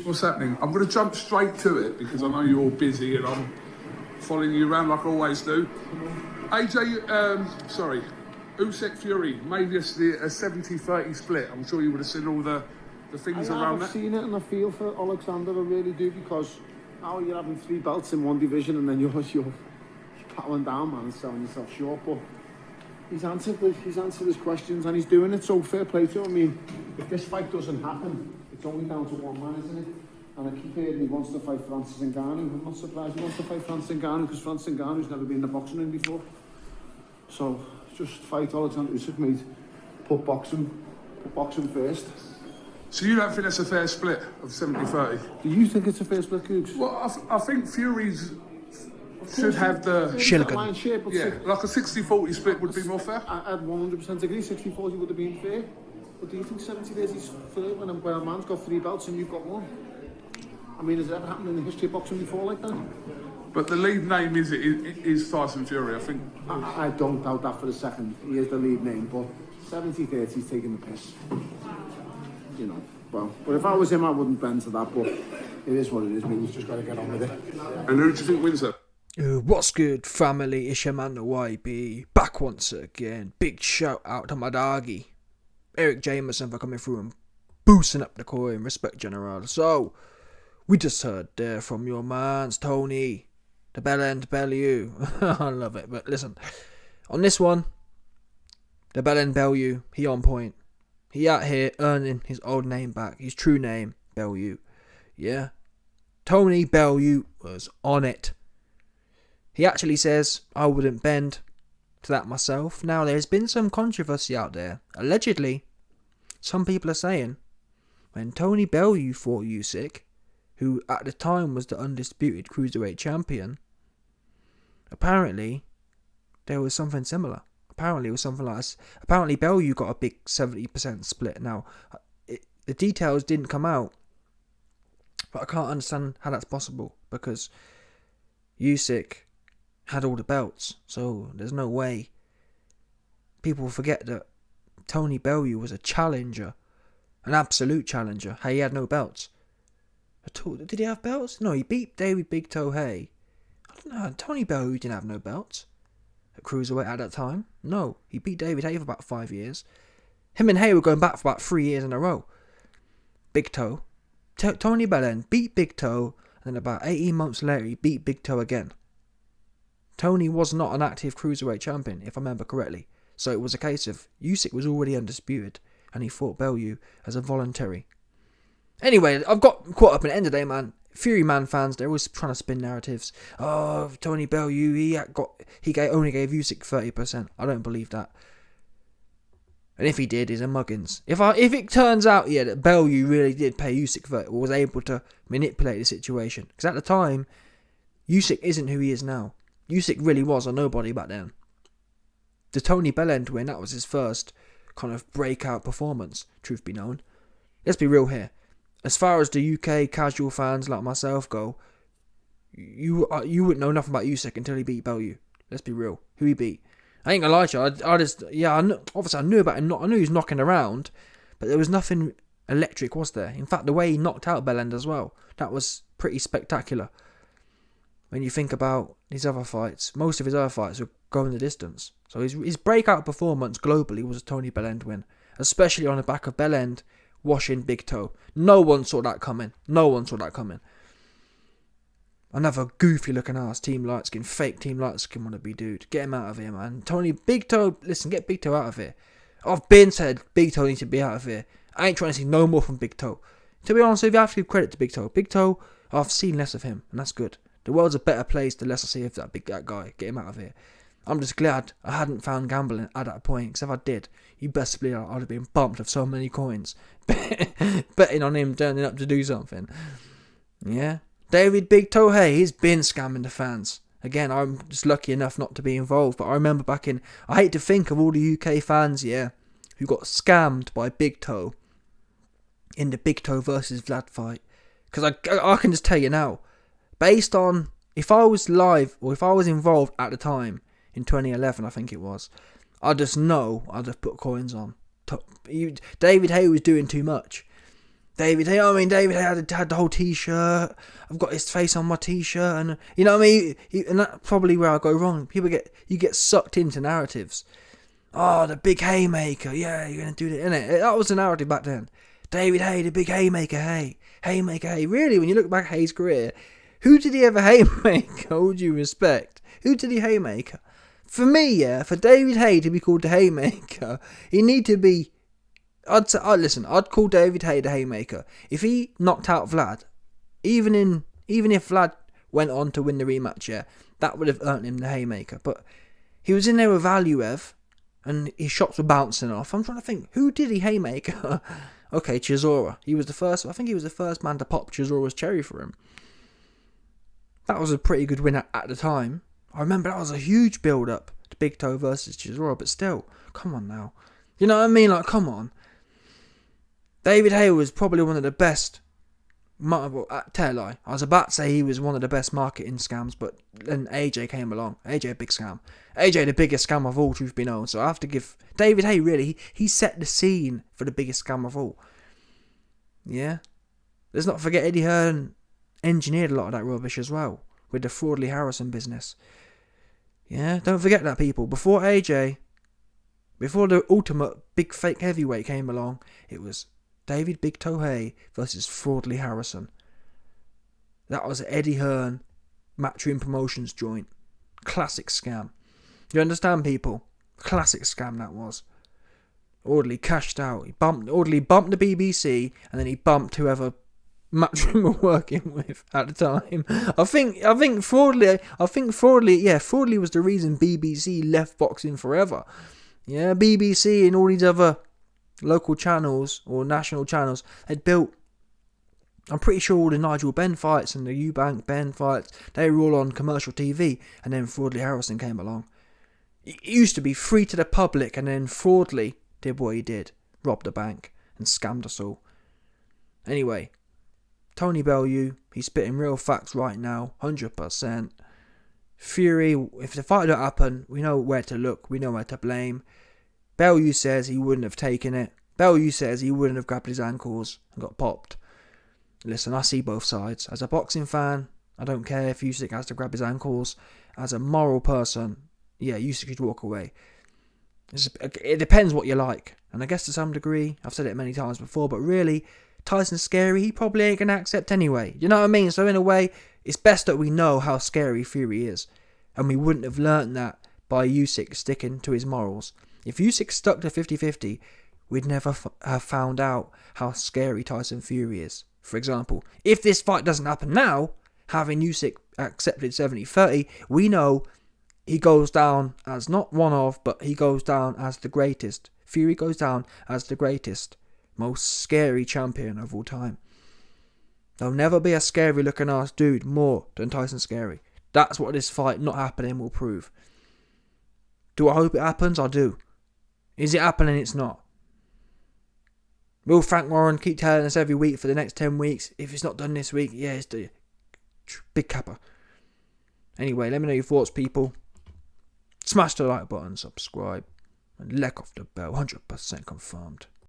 What's happening? I'm going to jump straight to it because I know you're all busy and I'm following you around like I always do. Usyk Fury made yesterday a 70-30 split. I'm sure you would have seen all the things around that. I've seen it and I feel for Oleksandr, I really do, because now you're having 3 belts in one division and then you're battling down, man, and selling yourself short. But he's answered his questions and he's doing it, so fair play to him. I mean, if this fight doesn't happen, it's only down to one man, isn't it? And I keep hearing he wants to fight Francis Ngannou. I'm not surprised he wants to fight Francis Ngannou because Francis Ngannou's never been in the boxing ring before. So just fight Oleksandr Usyk, mate. Put boxing first. So you don't think that's a fair split of 70-30? Do you think it's a fair split, Cooks? Well, I think Fury's should have the... Shilligan. Yeah, like a 60-40 split would be more fair. I'd 100% agree. 60-40 would have been fair. But do you think 70-30 is fair when a man's got 3 belts and you've got 1? I mean, has it ever happened in the history of boxing before like that? But the lead name is Tyson Fury, I think. I don't doubt that for a second. He is the lead name, but 70-30 he's taking the piss. You know, well, but if I was him, I wouldn't bend to that, but it is what it is, mate. We've just got to get on with it. And who do you think wins that? What's good, family? It's your man, the YB. Back once again. Big shout out to my doggy, Eric Jameson, for coming through and boosting up the coin. Respect, General. So, we just heard there from your man's Tony, the Bellew. I love it. But listen, on this one, the Bellew, he on point. He out here earning his old name back. His true name, Bellew. Yeah. Tony Bellew was on it. He actually says, I wouldn't bend to that myself. Now, there's been some controversy out there. Allegedly, some people are saying, when Tony Bellew fought Usyk, who at the time was the undisputed cruiserweight champion, apparently there was something similar. Apparently it was something like this. Apparently Bellew got a big 70% split. Now, the details didn't come out, but I can't understand how that's possible, because Usyk had all the belts, so there's no way. People forget that Tony Bellew was a challenger, an absolute challenger. He had no belts at all. Did he have belts? No, he beat David Big Toe Hay. I don't know. Tony Bellew didn't have no belts at cruiserweight at that time. No, he beat David Hay for about 5 years. Him and Hay were going back for about 3 years in a row. Big Toe, Tony Bellew beat Big Toe, and then about 18 months later he beat Big Toe again. Tony was not an active cruiserweight champion, if I remember correctly. So it was a case of Usyk was already undisputed, and he fought Bellew as a voluntary. Anyway, I've got caught up in the end of the day, man. Fury Man fans, they're always trying to spin narratives. Oh, Tony Bellew, he only gave Usyk 30%. I don't believe that. And if he did, he's a muggins. If it turns out, that Bellew really did pay Usyk 30, or was able to manipulate the situation, because at the time, Usyk isn't who he is now. Usyk really was a nobody back then. The Tony Bellew win, that was his first kind of breakout performance, truth be known. Let's be real here. As far as the UK casual fans like myself go, you wouldn't know nothing about Usyk until he beat Bellew. Let's be real. Who he beat? I ain't gonna lie to you. Obviously I knew about him. I knew he was knocking around, but there was nothing electric, was there? In fact, the way he knocked out Bellew as well, that was pretty spectacular. When you think about his other fights, most of his other fights were going the distance. So his breakout performance globally was a Tony Bellew win, especially on the back of Bellew washing Big Toe. No one saw that coming. Another goofy looking ass Team Lightskin, fake Team Lightskin wannabe dude. Get him out of here, man. Tony, Big Toe, listen, get Big Toe out of here. I've been said Big Toe needs to be out of here. I ain't trying to see no more from Big Toe. To be honest with you, I have to give credit to Big Toe. Big Toe, I've seen less of him, and that's good. The world's a better place the less I see of that guy. Get him out of here. I'm just glad I hadn't found gambling at that point, because if I did, you best believe I'd have been bumped of so many coins. Betting on him turning up to do something. Yeah. David Big Toe Hay, he's been scamming the fans. Again, I'm just lucky enough not to be involved, but I remember back in... I hate to think of all the UK fans, who got scammed by Big Toe in the Big Toe versus Vlad fight. Because I can just tell you now, based on... If I was live, or if I was involved at the time, in 2011, I think it was, I just know I'd have put coins on. David Hay was doing too much. David Hay. I mean, David Hay had the whole T-shirt. I've got his face on my T-shirt, and you know what I mean. And that's probably where I go wrong. You get sucked into narratives. Oh, the big haymaker. Yeah, you're gonna do that, innit? That was the narrative back then. David Hay, the big haymaker. Haymaker. Hay. Really, when you look back at Hay's career, who did he ever haymaker? All due respect, who did he haymaker? For me, yeah, for David Hay to be called the haymaker, he need to be. I'd call David Hay the haymaker if he knocked out Vlad. Even if Vlad went on to win the rematch, yeah, that would have earned him the haymaker. But he was in there with Valiev, and his shots were bouncing off. I'm trying to think, who did he haymaker? Okay, Chisora. He was the first. I think he was the first man to pop Chisora's cherry for him. That was a pretty good win at the time. I remember that was a huge build-up to Big Toe versus Chisora, but still, come on now. You know what I mean? Like, come on. David Hay was probably one of the best. Tell a lie. I was about to say he was one of the best marketing scams, but then AJ came along. AJ, a big scam. AJ, the biggest scam of all, truth be known. So I have to give David Hay, really, he set the scene for the biggest scam of all. Yeah? Let's not forget Eddie Hearn engineered a lot of that rubbish as well, with the Fraudley Harrison business. Yeah? Don't forget that, people. Before AJ, before the ultimate big fake heavyweight came along, it was David Big Toe Hay versus Fraudley Harrison. That was Eddie Hearn Matchroom Promotions joint. Classic scam. You understand, people? Classic scam that was. Audley cashed out. Audley bumped the BBC, and then he bumped whoever Matchroom were working with at the time. I think Fraudley was the reason BBC left boxing forever. Yeah, BBC and all these other local channels or national channels had built. I'm pretty sure all the Nigel Benn fights and the Eubank Benn fights, they were all on commercial TV, and then Fraudley Harrison came along. It used to be free to the public, and then Fraudley did what he did, robbed the bank and scammed us all. Anyway, Tony Bellew, he's spitting real facts right now, 100%. Fury, if the fight don't happen, we know where to look, we know where to blame. Bellew says he wouldn't have taken it. Bellew says he wouldn't have grabbed his ankles and got popped. Listen, I see both sides. As a boxing fan, I don't care if Usyk has to grab his ankles. As a moral person, yeah, Usyk should walk away. It depends what you like. And I guess to some degree, I've said it many times before, but really, Tyson's scary, he probably ain't going to accept anyway. You know what I mean? So in a way, it's best that we know how scary Fury is. And we wouldn't have learnt that by Usyk sticking to his morals. If Usyk stuck to 50-50, we'd never have found out how scary Tyson Fury is. For example, if this fight doesn't happen now, having Usyk accepted 70-30, we know he goes down as not one of, but he goes down as the greatest. Fury goes down as the greatest, most scary champion of all time. There'll never be a scary looking ass dude more than Tyson Scary. That's what this fight not happening will prove. Do I hope it happens? I do. Is it happening? It's not. Will Frank Warren keep telling us every week for the next 10 weeks? If it's not done this week, yeah, it's the big capper. Anyway, let me know your thoughts, people. Smash the like button, subscribe, and leg off the bell. 100% confirmed.